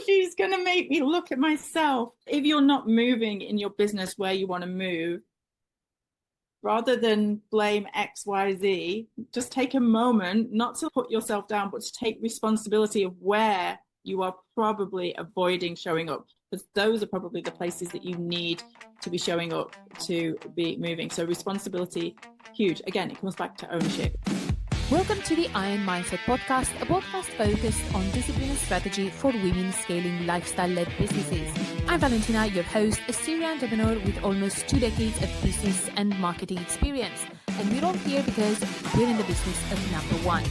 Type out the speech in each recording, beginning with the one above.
she's going to make me look at myself. If you're not moving in your business where you want to move, rather than blame X, Y, Z, just take a moment, not to put yourself down, but to take responsibility of where you are probably avoiding showing up, because those are probably the places that you need to be showing up to be moving. So responsibility, huge. Again, it comes back to ownership. Welcome to the Iron Mindset Podcast, a podcast focused on discipline and strategy for women scaling lifestyle-led businesses. I'm Valentina, your host, a serial entrepreneur with almost 2 decades of business and marketing experience. And we're all here because we're in the business of number one.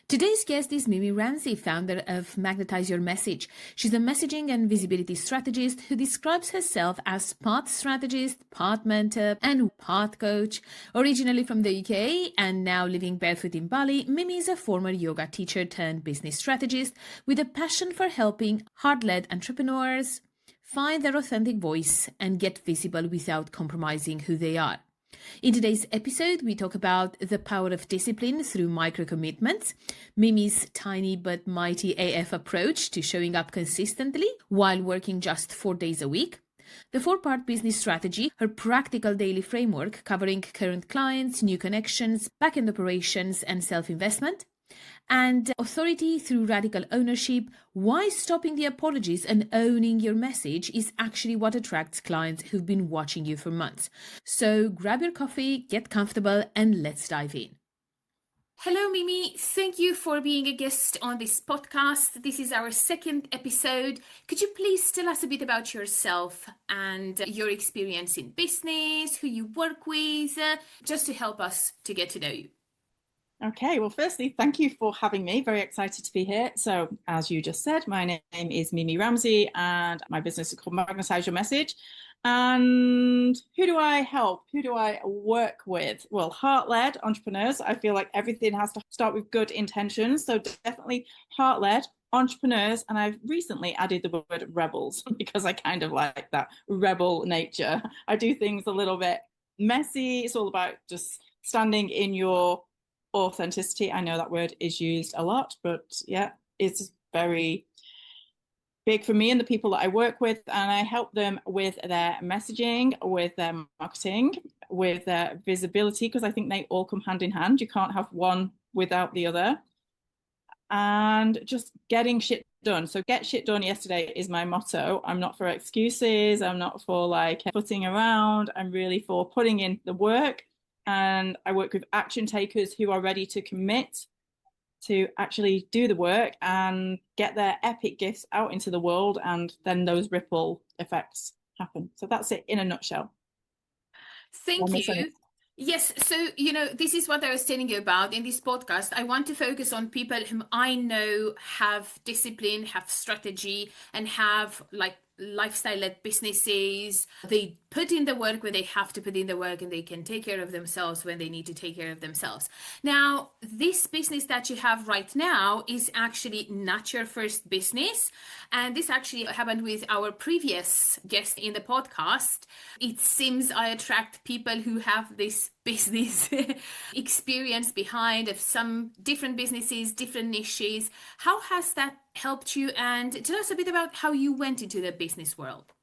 Today's guest is Mimi Ramsey, founder of Magnetise Your Message. She's a messaging and visibility strategist who describes herself as part strategist, part mentor, and part coach. Originally from the UK and now living barefoot in Bali, Mimi is a former yoga teacher turned business strategist with a passion for helping heart-led entrepreneurs find their authentic voice and get visible without compromising who they are. In today's episode, we talk about the power of discipline through micro-commitments, Mimi's tiny but mighty AF approach to showing up consistently while working just 4 days a week, the 4-part business strategy, her practical daily framework covering current clients, new connections, back-end operations, and self-investment, and authority through radical ownership, why stopping the apologies and owning your message is actually what attracts clients who've been watching you for months. So grab your coffee, get comfortable, and let's dive in. Hello, Mimi. Thank you for being a guest on this podcast. This is our second episode. Could you please tell us a bit about yourself and your experience in business, who you work with, just to help us to get to know you? Okay, well, firstly, thank you for having me. Very excited to be here. So, as you just said, my name is Mimi Ramsey and my business is called Magnetise Your Message. And who do I help? Who do I work with? Well, heart-led entrepreneurs. I feel like everything has to start with good intentions. So definitely heart-led entrepreneurs. And I've recently added the word rebels because I kind of like that rebel nature. I do things a little bit messy. It's all about just standing in your authenticity. I know that word is used a lot, but yeah, it's very big for me and the people that I work with, and I help them with their messaging, with their marketing, with their visibility, because I think they all come hand in hand. You can't have one without the other, and just getting shit done. So get shit done yesterday is my motto. I'm not for excuses. I'm not for like footing around. I'm really for putting in the work. And I work with action takers who are ready to commit to actually do the work and get their epic gifts out into the world. And then those ripple effects happen. So that's it in a nutshell. Thank you. Yes. So, this is what I was telling you about in this podcast. I want to focus on people whom I know have discipline, have strategy, and have like lifestyle-led businesses. They put in the work when they have to put in the work, and they can take care of themselves when they need to take care of themselves. Now, this business that you have right now is actually not your first business. And this actually happened with our previous guest in the podcast. It seems I attract people who have this business experience behind of some different businesses, different niches. How has that helped you? And tell us a bit about how you went into the business world.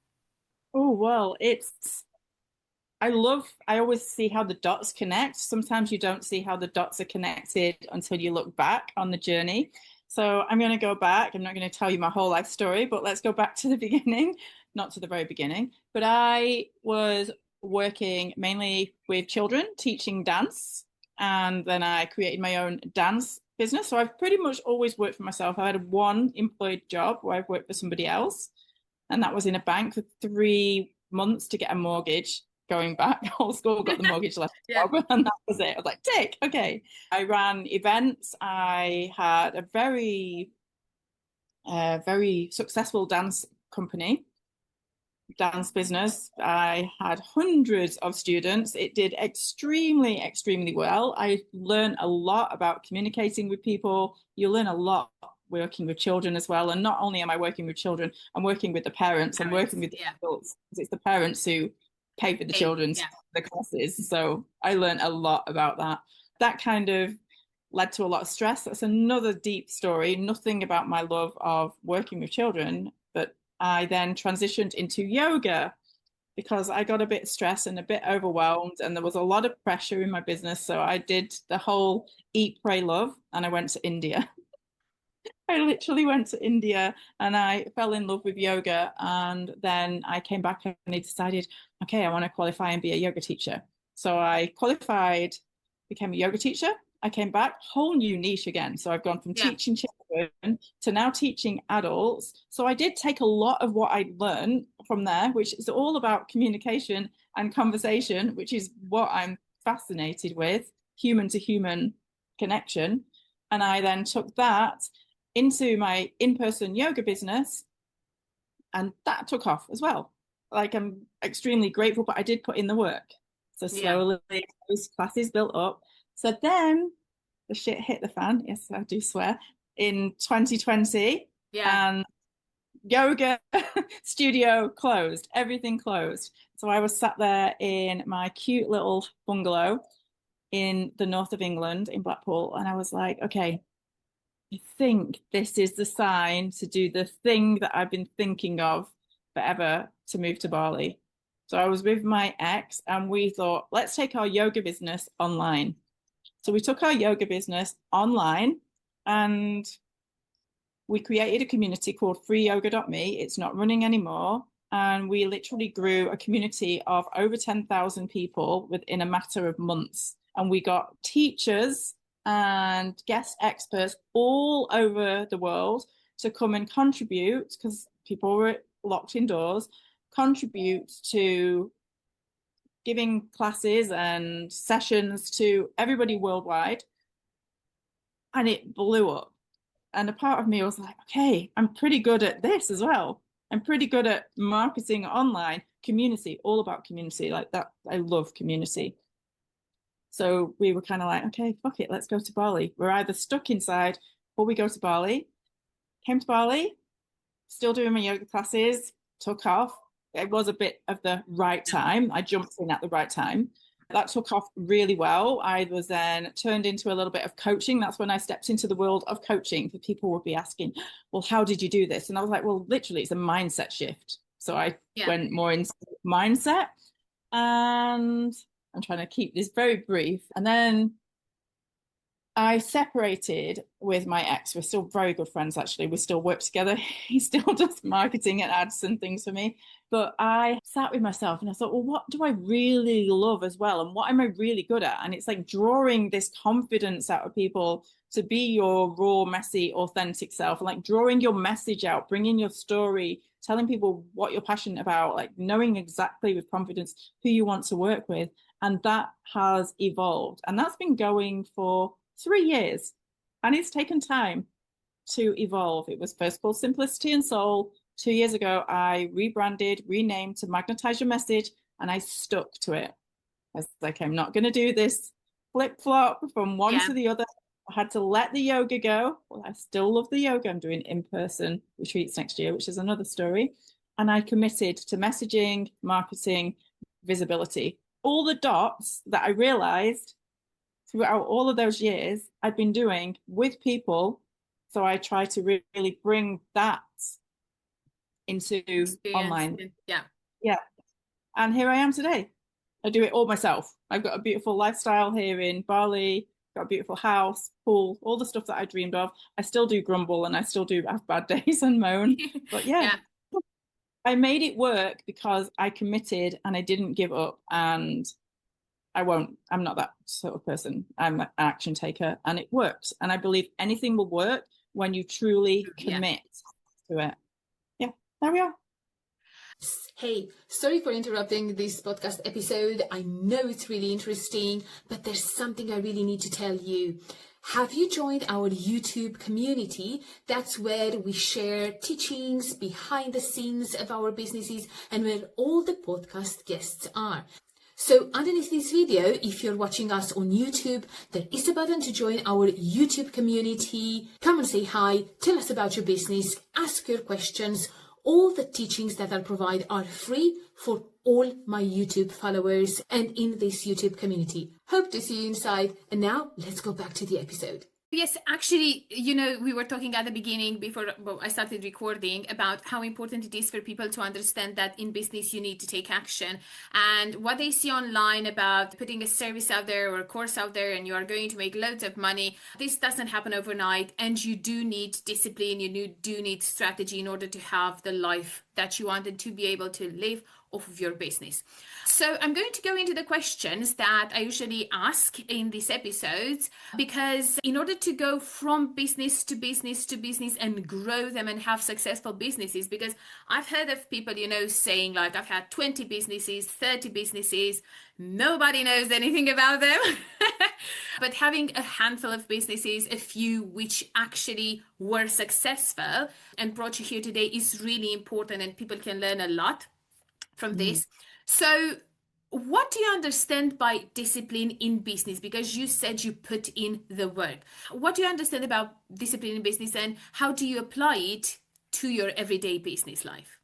Oh, well, I always see how the dots connect. Sometimes you don't see how the dots are connected until you look back on the journey. So I'm going to go back. I'm not going to tell you my whole life story, but let's go back to the beginning, not to the very beginning. But I was working mainly with children, teaching dance. And then I created my own dance business. So I've pretty much always worked for myself. I had one employed job where I've worked for somebody else. And that was in a bank for 3 months to get a mortgage. Going back, whole school got the mortgage left job, and that was it. I was like, tick, okay. I ran events. I had a very successful dance business. I had hundreds of students. It did extremely, extremely well. I learned a lot about communicating with people. You learn a lot working with children as well. And not only am I working with children, I'm working with the parents. I'm working with the adults. It's the parents who pay for the children's the classes. So I learned a lot about that kind of led to a lot of stress. That's another deep story, nothing about my love of working with children. But I then transitioned into yoga because I got a bit stressed and a bit overwhelmed, and there was a lot of pressure in my business. So I did the whole eat, pray, love, and I went to India. I literally went to India and I fell in love with yoga. And then I came back and I decided, okay, I want to qualify and be a yoga teacher. So I qualified, became a yoga teacher. I came back, whole new niche again. So I've gone from teaching children to now teaching adults. So I did take a lot of what I learned from there, which is all about communication and conversation, which is what I'm fascinated with, human to human connection. And I then took that into my in-person yoga business, and that took off as well. Like, I'm extremely grateful, but I did put in the work. So slowly those classes built up. So then the shit hit the fan, yes, I do swear, in 2020. And yoga studio closed, everything closed. So I was sat there in my cute little bungalow in the north of England in Blackpool, and I was like, okay, I think this is the sign to do the thing that I've been thinking of forever, to move to Bali. So I was with my ex and we thought, let's take our yoga business online. So we took our yoga business online and we created a community called freeyoga.me. It's not running anymore. And we literally grew a community of over 10,000 people within a matter of months. And we got teachers and guest experts all over the world to come and contribute, because people were locked indoors, contribute to giving classes and sessions to everybody worldwide. And it blew up. And a part of me was like, okay, I'm pretty good at this as well. I'm pretty good at marketing online, community, all about community like that. I love community. So we were kind of like, okay, fuck it, let's go to Bali. We're either stuck inside or we go to Bali. Came to Bali, still doing my yoga classes, took off. It was a bit of the right time. I jumped in at the right time. That took off really well. I was then turned into a little bit of coaching. That's when I stepped into the world of coaching. People would be asking, well, how did you do this? And I was like, well, literally, it's a mindset shift. So I went more into mindset, and I'm trying to keep this very brief. And then I separated with my ex. We're still very good friends, actually. We still work together. He still does marketing and ads and things for me. But I sat with myself and I thought, well, what do I really love as well? And what am I really good at? And it's like drawing this confidence out of people to be your raw, messy, authentic self, like drawing your message out, bringing your story, telling people what you're passionate about, like knowing exactly with confidence who you want to work with. And that has evolved. And that's been going for 3 years. And it's taken time to evolve. It was first called Simplicity and Soul. 2 years ago, I rebranded, renamed to Magnetise Your Message, and I stuck to it. I was like, I'm not going to do this flip-flop from one to the other. I had to let the yoga go. Well, I still love the yoga. I'm doing in-person retreats next year, which is another story. And I committed to messaging, marketing, visibility. All the dots that I realized throughout all of those years I've been doing with people. So I try to really bring that into experience. Online. Yeah. And here I am today. I do it all myself. I've got a beautiful lifestyle here in Bali, got a beautiful house, pool, all the stuff that I dreamed of. I still do grumble and I still do have bad days and moan. But I made it work because I committed and I didn't give up, and I'm not that sort of person. I'm an action taker, and it works. And I believe anything will work when you truly commit to it. Yeah, there we are. Hey, sorry for interrupting this podcast episode. I know it's really interesting, but there's something I really need to tell you. Have you joined our YouTube community? That's where we share teachings behind the scenes of our businesses and where all the podcast guests are. So underneath this video, if you're watching us on YouTube, there is a button to join our YouTube community. Come and say hi, tell us about your business, ask your questions. All the teachings that I provide are free for all my YouTube followers and in this YouTube community. Hope to see you inside. And now let's go back to the episode. Yes, actually, we were talking at the beginning before I started recording about how important it is for people to understand that in business you need to take action. And what they see online about putting a service out there or a course out there and you are going to make loads of money, this doesn't happen overnight. And you do need discipline, you do need strategy in order to have the life that you want and to be able to live off of your business. So I'm going to go into the questions that I usually ask in these episodes, because in order to go from business to business to business and grow them and have successful businesses, because I've heard of people, saying like, I've had 20 businesses, 30 businesses, nobody knows anything about them. But having a handful of businesses, a few which actually were successful and brought you here today is really important, and people can learn a lot from this. So what do you understand by discipline in business? Because you said you put in the work. What do you understand about discipline in business, and how do you apply it to your everyday business life?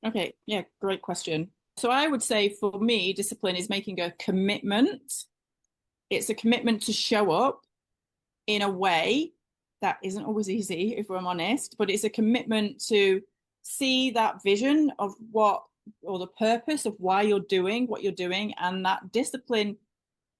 Okay, yeah, great question. So I would say for me, discipline is making a commitment. It's a commitment to show up in a way that isn't always easy, if I'm honest, but it's a commitment to see that vision of what, or the purpose of why you're doing what you're doing, and that discipline,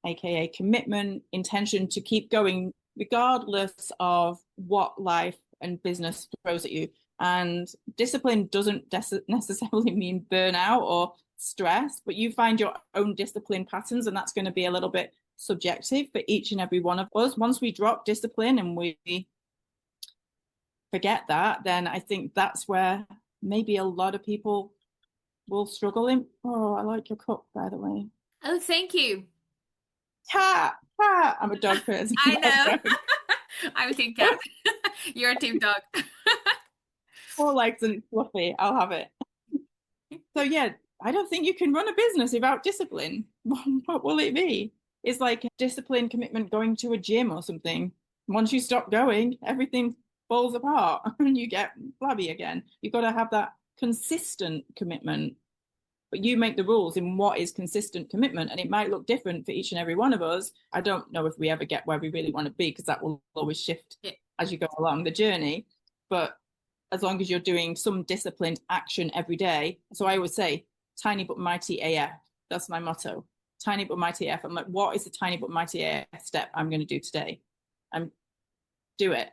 aka commitment, intention to keep going regardless of what life and business throws at you. And discipline doesn't necessarily mean burnout or stress, but you find your own discipline patterns, and that's going to be a little bit subjective for each and every one of us. Once we drop discipline and we forget that, then I think that's where maybe a lot of people will struggle in. Oh, I like your cup, by the way. Oh, thank you. Cat. I'm a dog person. I know. I'm a team cat. You're a team dog. 4 legs and it's fluffy. I'll have it. So yeah, I don't think you can run a business without discipline. What will it be? It's like discipline, commitment, going to a gym or something. Once you stop going, everything falls apart and you get flabby again. You've got to have that consistent commitment, but you make the rules in what is consistent commitment, and it might look different for each and every one of us. I don't know if we ever get where we really want to be, because that will always shift as you go along the journey. But as long as you're doing some disciplined action every day. So I always say tiny but mighty AF. That's my motto. Tiny but mighty AF. I'm like, what is the tiny but mighty AF step I'm going to do today? Do it.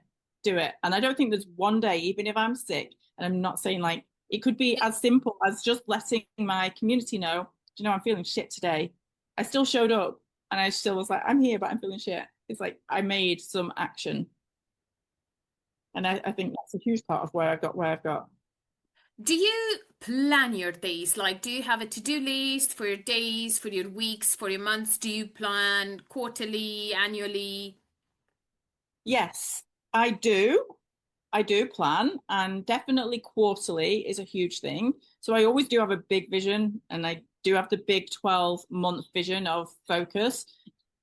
And I don't think there's one day, even if I'm sick, and I'm not saying like, it could be as simple as just letting my community know, I'm feeling shit today. I still showed up and I still was like, I'm here, but I'm feeling shit. It's like I made some action. And I think that's a huge part of where I've got. Do you plan your days? Like, do you have a to-do list for your days, for your weeks, for your months? Do you plan quarterly, annually? Yes, I do. I do plan, and definitely quarterly is a huge thing. So I always do have a big vision, and I do have the big 12-month vision of focus.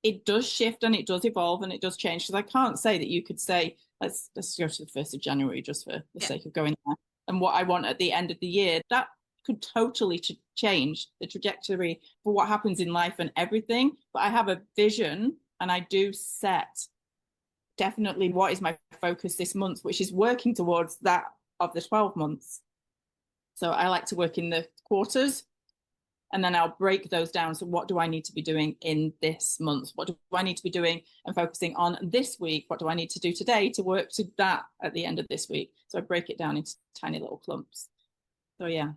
It does shift and it does evolve and it does change, because I can't say that you could say, let's go to the 1st of January just for the sake of going there. And what I want at the end of the year, that could totally change the trajectory for what happens in life and everything. But I have a vision, and I do set definitely what is my focus this month, which is working towards that of the 12 months. So I like to work in the quarters, and then I'll break those down. So what do I need to be doing in this month? What do I need to be doing and focusing on this week? What do I need to do today to work to that at the end of this week? So I break it down into tiny little clumps. So yeah.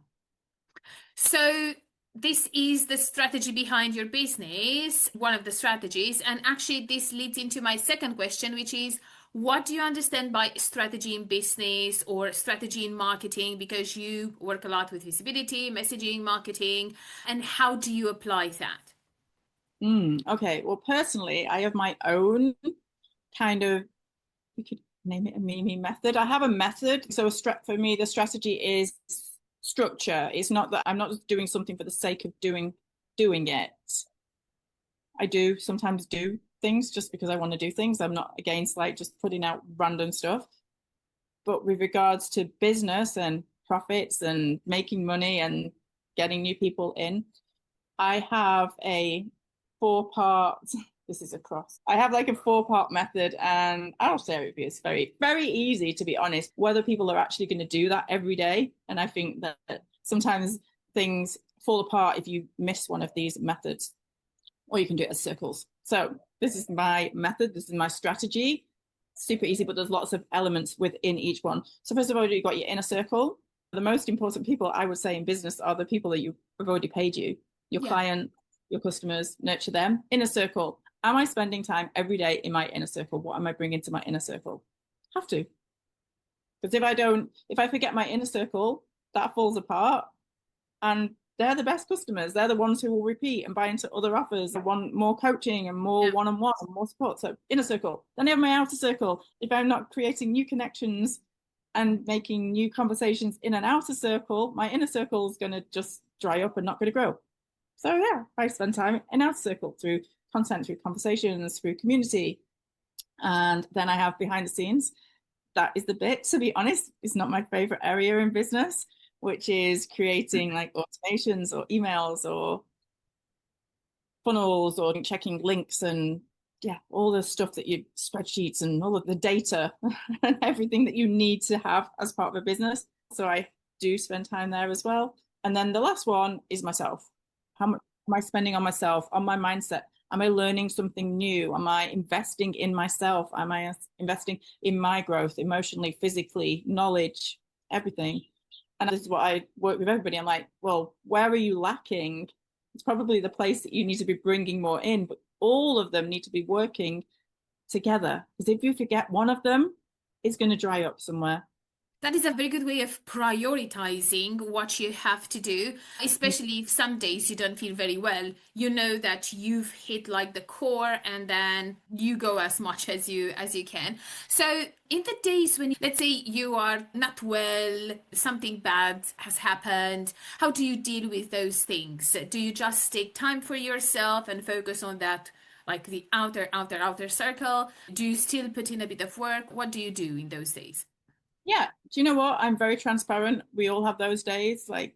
So this is the strategy behind your business, one of the strategies. And actually this leads into my second question, which is, what do you understand by strategy in business or strategy in marketing? Because you work a lot with visibility, messaging, marketing, and how do you apply that? Okay. Well, personally, I have my own kind of, we could name it a Mimi method. I have a method. So for me, the strategy is structure. It's not that I'm not just doing something for the sake of doing it. I do sometimes do things just because I want to do things. I'm not against like just putting out random stuff. But with regards to business and profits and making money and getting new people in. I have a 4-part, this is a cross. I have like a 4-part method, and I'll share it with you. It's very, very easy, to be honest, whether people are actually going to do that every day. And I think that sometimes things fall apart if you miss one of these methods, or you can do it as circles. So this is my method. This is my strategy. Super easy, but there's lots of elements within each one. So first of all, you've got your inner circle. The most important people, I would say, in business are the people that have already paid you, your client, your customers. Nurture them. Inner circle. Am I spending time every day in my inner circle? What am I bringing to my inner circle? Have to. Because if I forget my inner circle, that falls apart. And they're the best customers. They're the ones who will repeat and buy into other offers and want more coaching and more one-on-one and more support. So inner circle. Then I have my outer circle. If I'm not creating new connections and making new conversations in an outer circle, my inner circle is going to just dry up and not going to grow. So yeah, I spend time in outer circle through content, through conversations, through community. And then I have behind the scenes. That is the bit, to be honest, it's not my favorite area in business, which is creating like automations or emails or funnels or checking links and all the stuff that you spreadsheets and all of the data and everything that you need to have as part of a business. So I do spend time there as well. And then the last one is myself. How much am I spending on myself, on my mindset? Am I learning something new? Am I investing in myself? Am I investing in my growth emotionally, physically, knowledge, everything? And this is what I work with everybody. I'm like, well, where are you lacking? It's probably the place that you need to be bringing more in, but all of them need to be working together. Because if you forget one of them, it's going to dry up somewhere. That is a very good way of prioritizing what you have to do, especially if some days you don't feel very well. You know that you've hit like the core and then you go as much as you can. So in the days when, let's say, you are not well, something bad has happened, how do you deal with those things? Do you just take time for yourself and focus on that, like the outer circle? Do you still put in a bit of work? What do you do in those days? Yeah. Do you know what? I'm very transparent. We all have those days. Like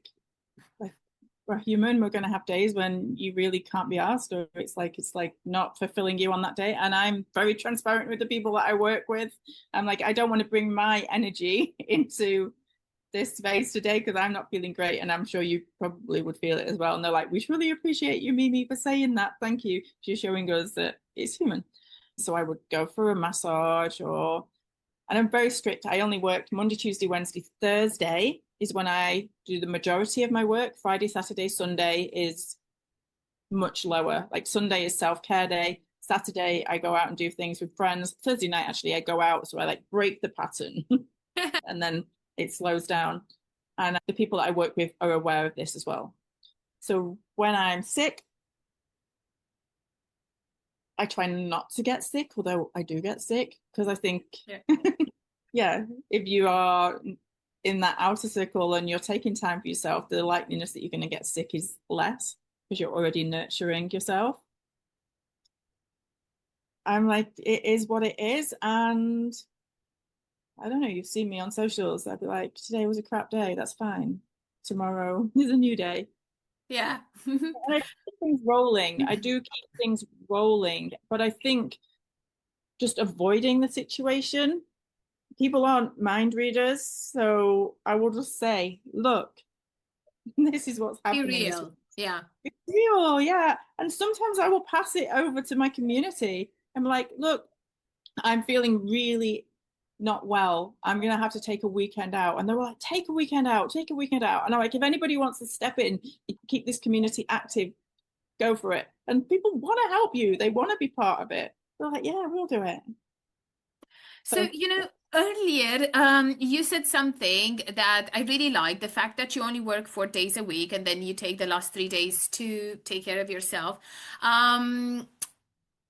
we're human. We're going to have days when you really can't be asked, or it's like not fulfilling you on that day. And I'm very transparent with the people that I work with. I'm like, I don't want to bring my energy into this space today because I'm not feeling great. And I'm sure you probably would feel it as well. And they're like, we really appreciate you, Mimi, for saying that. Thank you. You're showing us that it's human. So I would go for a massage and I'm very strict. I only work Monday, Tuesday, Wednesday, Thursday is when I do the majority of my work. Friday, Saturday, Sunday is much lower. Like Sunday is self-care day. Saturday, I go out and do things with friends. Thursday night, actually, I go out. So I like break the pattern and then it slows down. And the people that I work with are aware of this as well. So when I'm sick, I try not to get sick, although I do get sick because I think, if you are in that outer circle and you're taking time for yourself, the likeliness that you're going to get sick is less because you're already nurturing yourself. I'm like, it is what it is. And I don't know, you've seen me on socials. I'd be like, today was a crap day. That's fine. Tomorrow is a new day. Yeah. I keep things rolling. I do keep things rolling, but I think just avoiding the situation. People aren't mind readers, so I will just say, look, this is what's happening. Be real. Yeah. Be real, yeah. And sometimes I will pass it over to my community. I'm like, look, I'm feeling really not well. I'm going to have to take a weekend out. And they were like, take a weekend out, take a weekend out. And I'm like, if anybody wants to step in, keep this community active, go for it. And people want to help you. They want to be part of it. They're like, yeah, we'll do it. So, earlier, you said something that I really like, the fact that you only work 4 days a week and then you take the last 3 days to take care of yourself.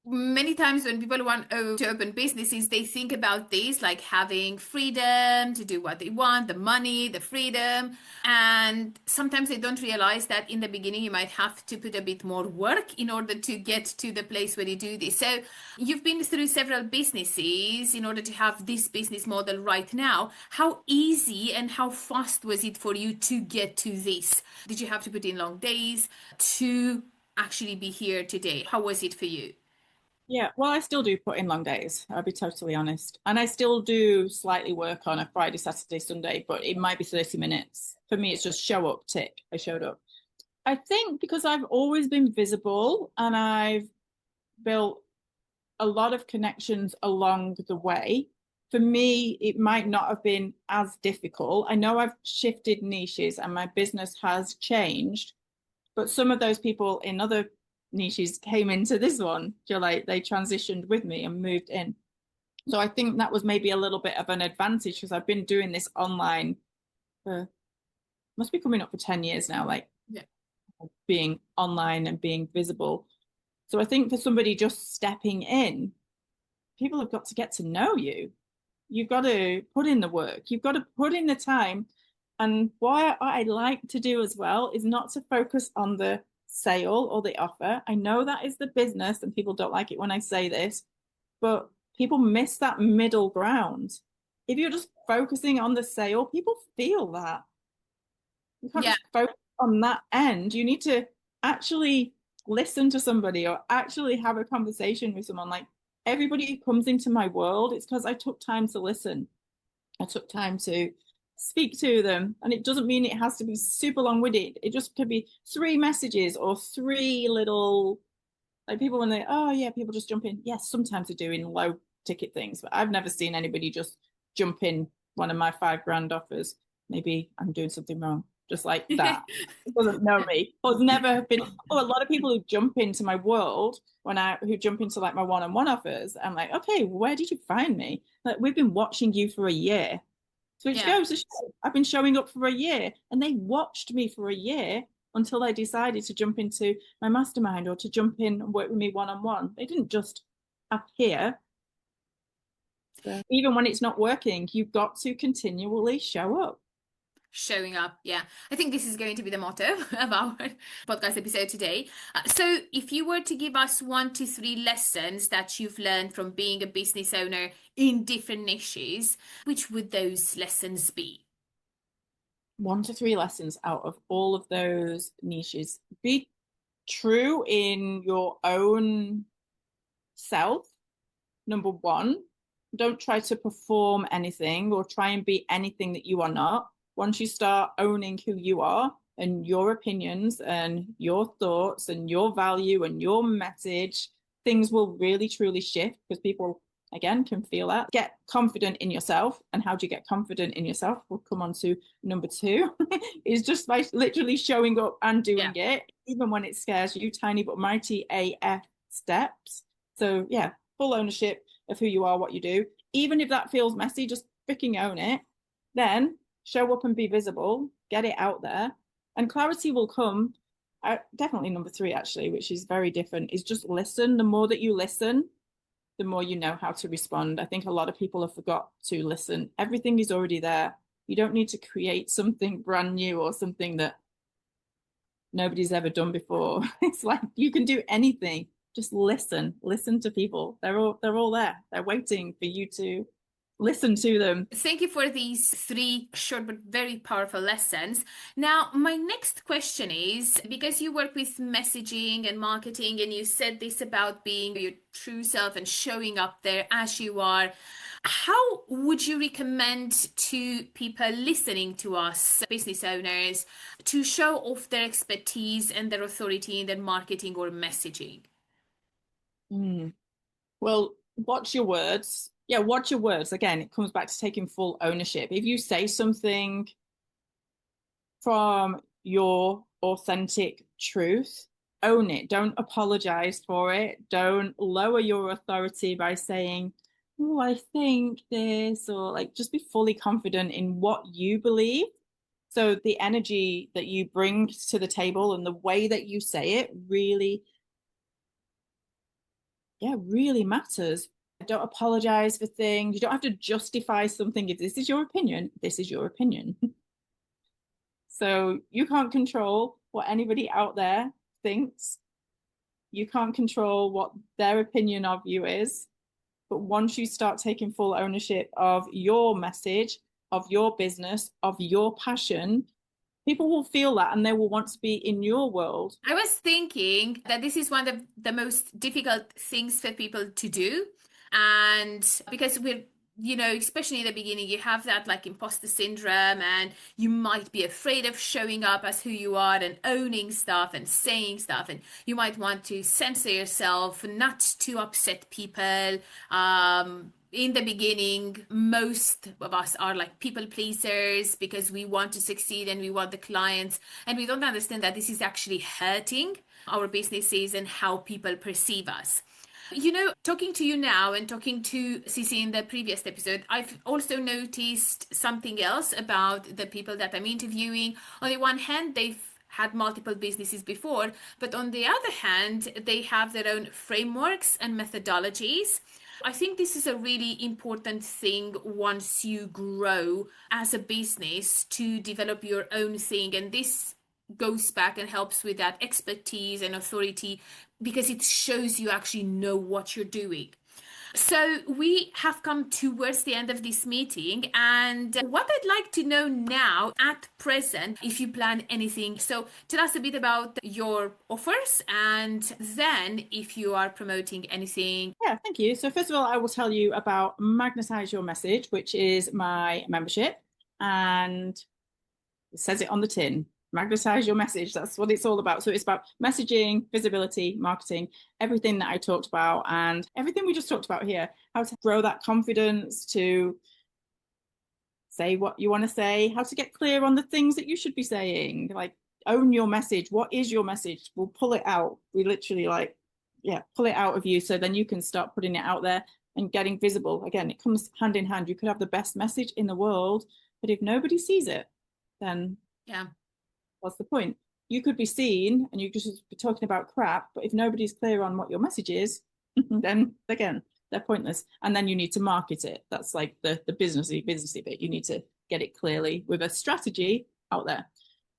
many times when people want to open businesses, they think about this like having freedom to do what they want, the money, the freedom. And sometimes they don't realize that in the beginning, you might have to put a bit more work in order to get to the place where you do this. So you've been through several businesses in order to have this business model right now. How easy and how fast was it for you to get to this? Did you have to put in long days to actually be here today? How was it for you? Yeah, well, I still do put in long days, I'll be totally honest. And I still do slightly work on a Friday, Saturday, Sunday, but it might be 30 minutes. For me, it's just show up, tick, I showed up. I think because I've always been visible and I've built a lot of connections along the way, for me, it might not have been as difficult. I know I've shifted niches and my business has changed, but some of those people in other niches came into this one. You're like, they transitioned with me and moved in. So I think that was maybe a little bit of an advantage because I've been doing this online for, must be coming up for 10 years now, like Yeah. being online and being visible. So I think for somebody just stepping in, people have got to get to know you. You've got to put in the work. You've got to put in the time. And what I like to do as well is not to focus on the sale or the offer. I know that is the business, and people don't like it when I say this, but people miss that middle ground. If you're just focusing on the sale, people feel that. You can't Yeah. just focus on that end. You need to actually listen to somebody or actually have a conversation with someone. Like everybody who comes into my world, it's because I took time to listen. I took time to speak to them. And it doesn't mean it has to be super long-winded. It just could be 3 messages or 3 little, like people when they, oh yeah, people just jump in. Yes, sometimes they're doing low ticket things, but I've never seen anybody just jump in one of my 5 grand offers. Maybe I'm doing something wrong. Just like that. It doesn't know me. Or it's never been, oh, a lot of people who jump into my world who jump into like my one-on-one offers, I'm like, okay, where did you find me? Like we've been watching you for a year. So it Yeah. goes to show I've been showing up for a year and they watched me for a year until I decided to jump into my mastermind or to jump in and work with me one-on-one. They didn't just appear. So even when it's not working, you've got to continually show up. Showing up. Yeah. I think this is going to be the motto of our podcast episode today. So, if you were to give us 1 to 3 lessons that you've learned from being a business owner in different niches, which would those lessons be? 1 to 3 lessons out of all of those niches. Be true in your own self, number one. Don't try to perform anything or try and be anything that you are not. Once you start owning who you are and your opinions and your thoughts and your value and your message, things will really truly shift because people again can feel that. Get confident in yourself. And how do you get confident in yourself? We'll come on to number 2 is just by literally showing up and doing it, even when it scares you. Tiny but mighty AF steps. So yeah, full ownership of who you are, what you do. Even if that feels messy, just freaking own it. Then show up and be visible, get it out there, and clarity will come. Definitely number 3, actually, which is very different, is just listen. The more that you listen, the more you know how to respond. I think a lot of people have forgot to listen. Everything is already there. You don't need to create something brand new or something that nobody's ever done before. It's like you can do anything. Just listen to people. They're all there. They're waiting for you to listen to them. Thank you for these 3 short but very powerful lessons. Now, my next question is, because you work with messaging and marketing, and you said this about being your true self and showing up there as you are, how would you recommend to people listening to us, business owners, to show off their expertise and their authority in their marketing or messaging? Well, watch your words. Yeah, watch your words. Again, it comes back to taking full ownership. If you say something from your authentic truth, own it. Don't apologize for it. Don't lower your authority by saying, oh, I think this, or like just be fully confident in what you believe. So the energy that you bring to the table and the way that you say it really really matters. Don't apologize for things. You don't have to justify something. If this is your opinion, this is your opinion. So you can't control what anybody out there thinks. You can't control what their opinion of you is. But once you start taking full ownership of your message, of your business, of your passion, people will feel that and they will want to be in your world. I was thinking that this is one of the most difficult things for people to do. And because especially in the beginning, you have that like imposter syndrome, and you might be afraid of showing up as who you are and owning stuff and saying stuff. And you might want to censor yourself not to upset people. In the beginning, most of us are like people pleasers because we want to succeed and we want the clients, and we don't understand that this is actually hurting our businesses and how people perceive us. Talking to you now and talking to Cici in the previous episode, I've also noticed something else about the people that I'm interviewing. On the one hand, they've had multiple businesses before, but on the other hand, they have their own frameworks and methodologies. I think this is a really important thing once you grow as a business, to develop your own thing. And this goes back and helps with that expertise and authority, because it shows you actually know what you're doing. So we have come towards the end of this meeting, and what I'd like to know now at present, if you plan anything. So tell us a bit about your offers, and then if you are promoting anything. Yeah, thank you. So first of all, I will tell you about Magnetise Your Message, which is my membership, and it says it on the tin. Magnetize your message. That's what it's all about. So it's about messaging, visibility, marketing, everything that I talked about and everything we just talked about here. How to grow that confidence, to say what you want to say, how to get clear on the things that you should be saying, like own your message. What is your message? We'll pull it out. We literally pull it out of you, so then you can start putting it out there and getting visible. Again, it comes hand in hand. You could have the best message in the world, but if nobody sees it, then what's the point? You could be seen and you could just be talking about crap, but if nobody's clear on what your message is, then again, they're pointless. And then you need to market it. That's like the businessy bit. You need to get it clearly with a strategy out there.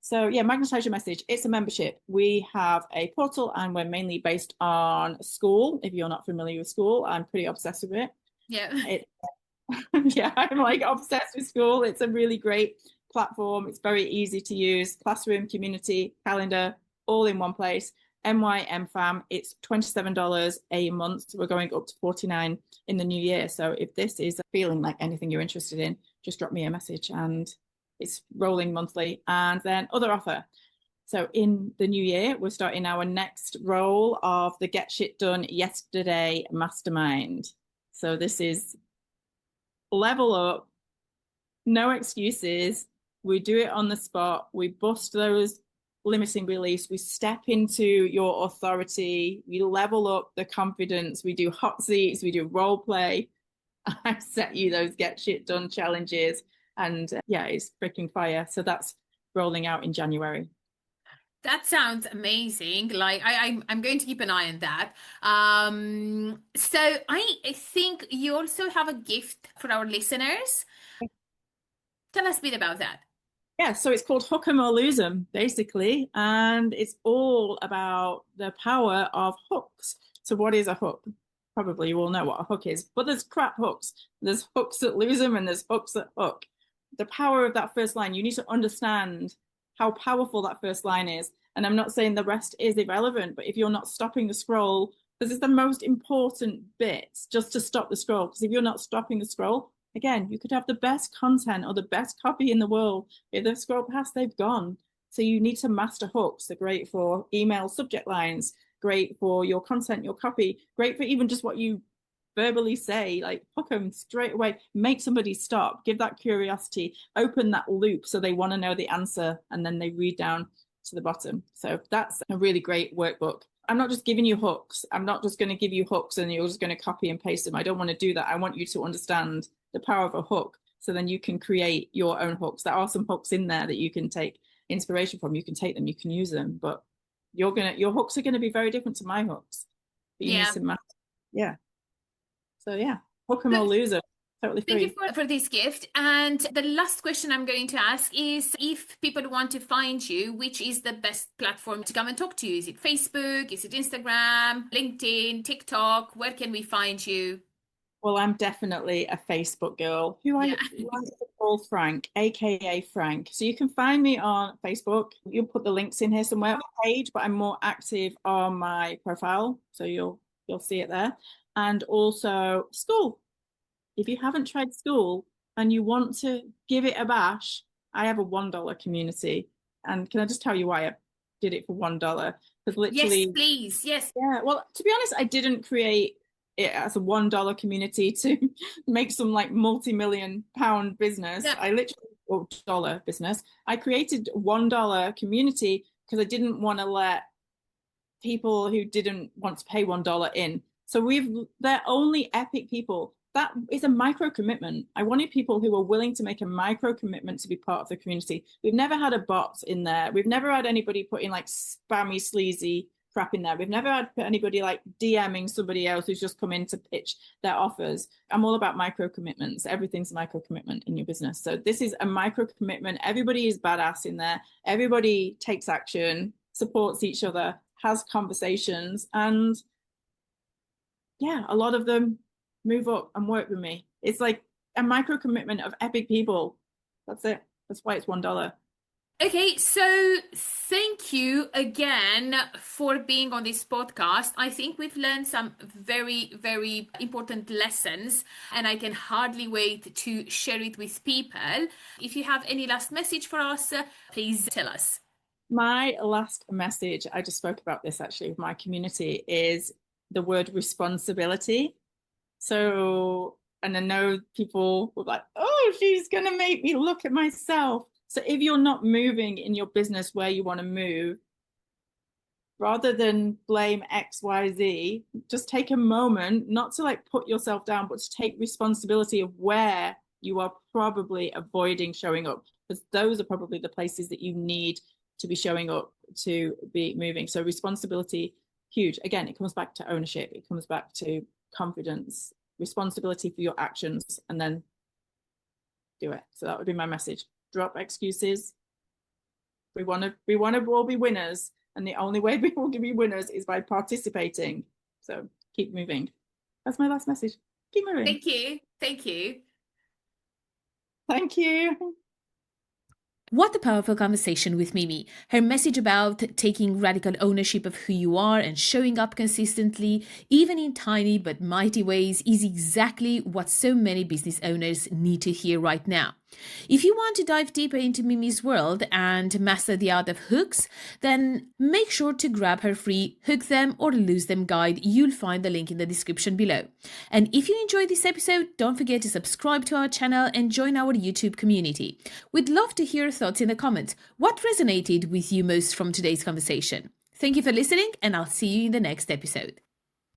So yeah, Magnetize Your Message. It's a membership. We have a portal and we're mainly based on School. If you're not familiar with School, I'm pretty obsessed with it. Yeah. Yeah, I'm like obsessed with School. It's a really great platform. It's very easy to use. Classroom, community, calendar, all in one place. MYMFAM. It's $27 a month. We're going up to $49 in the new year. So if this is feeling like anything you're interested in, just drop me a message, and it's rolling monthly. And then other offer. So in the new year, we're starting our next roll of the Get Shit Done Yesterday Mastermind. So this is level up, no excuses. We do it on the spot. We bust those limiting beliefs. We step into your authority. We level up the confidence. We do hot seats. We do role play. I set you those Get Shit Done challenges. And it's freaking fire. So that's rolling out in January. That sounds amazing. Like I'm going to keep an eye on that. So I think you also have a gift for our listeners. Tell us a bit about that. Yeah, so it's called Hook 'em or Lose 'em, basically. And it's all about the power of hooks. So what is a hook? Probably you all know what a hook is, but there's crap hooks. There's hooks that lose them and there's hooks that hook. The power of that first line, you need to understand how powerful that first line is. And I'm not saying the rest is irrelevant, but if you're not stopping the scroll, because it's the most important bit, just to stop the scroll. Because if you're not stopping the scroll, again, you could have the best content or the best copy in the world. If they scroll past, they've gone. So you need to master hooks. They're great for email subject lines, great for your content, your copy, great for even just what you verbally say, like hook them straight away, make somebody stop, give that curiosity, open that loop so they want to know the answer, and then they read down to the bottom. So that's a really great workbook. I'm not just giving you hooks. I'm not just going to give you hooks and you're just going to copy and paste them. I don't want to do that. I want you to understand the power of a hook, so then you can create your own hooks. There are some hooks in there that you can take inspiration from. You can take them, you can use them, but your hooks are going to be very different to my hooks. But you need to master Yeah. So yeah, hook 'em or lose 'em. Totally Thank you free. for this gift. And the last question I'm going to ask is if people want to find you, which is the best platform to come and talk to you? Is it Facebook? Is it Instagram, LinkedIn, TikTok? Where can we find you? Well, I'm definitely a Facebook girl who I Yeah. like to call Frank, aka Frank. So you can find me on Facebook. You'll put the links in here somewhere on the page, but I'm more active on my profile, so you'll see it there. And also school. If you haven't tried school and you want to give it a bash, I have a $1 community. And can I just tell you why I did it for $1? Because Yes, literally, please. Yes. yeah, well, to be honest, I didn't create it as a $1 community to make some like multi-million-pound business. Yeah. I literally, or dollar business. I created $1 community because I didn't want to let people who didn't want to pay $1 in. So they're only epic people. That is a micro commitment. I wanted people who were willing to make a micro commitment to be part of the community. We've never had a bot in there. We've never had anybody putting like spammy, sleazy crap in there. We've never had anybody like DMing somebody else who's just come in to pitch their offers. I'm all about micro commitments. Everything's a micro commitment in your business. So this is a micro commitment. Everybody is badass in there. Everybody takes action, supports each other, has conversations, and yeah, a lot of them move up and work with me. It's like a micro commitment of epic people. That's it. That's why it's $1. Okay, so thank you again for being on this podcast. I think we've learned some very, very important lessons, and I can hardly wait to share it with people. If you have any last message for us, please tell us. My last message, I just spoke about this actually with my community, is the word responsibility. So, and I know people were like, oh, she's going to make me look at myself. So if you're not moving in your business where you want to move, rather than blame XYZ, just take a moment, not to like put yourself down, but to take responsibility of where you are probably avoiding showing up, because those are probably the places that you need to be showing up to be moving. So responsibility, huge. Again, it comes back to ownership. It comes back to confidence, responsibility for your actions, and then do it. So that would be my message. Drop excuses. We want to all be winners, and the only way we will be winners is by participating. So keep moving. That's my last message. Keep moving. Thank you. Thank you. Thank you. What a powerful conversation with Mimi. Her message about taking radical ownership of who you are and showing up consistently, even in tiny but mighty ways, is exactly what so many business owners need to hear right now. If you want to dive deeper into Mimi's world and master the art of hooks, then make sure to grab her free Hook Them or Lose Them guide. You'll find the link in the description below. And if you enjoyed this episode, don't forget to subscribe to our channel and join our YouTube community. We'd love to hear your thoughts in the comments. What resonated with you most from today's conversation? Thank you for listening, and I'll see you in the next episode.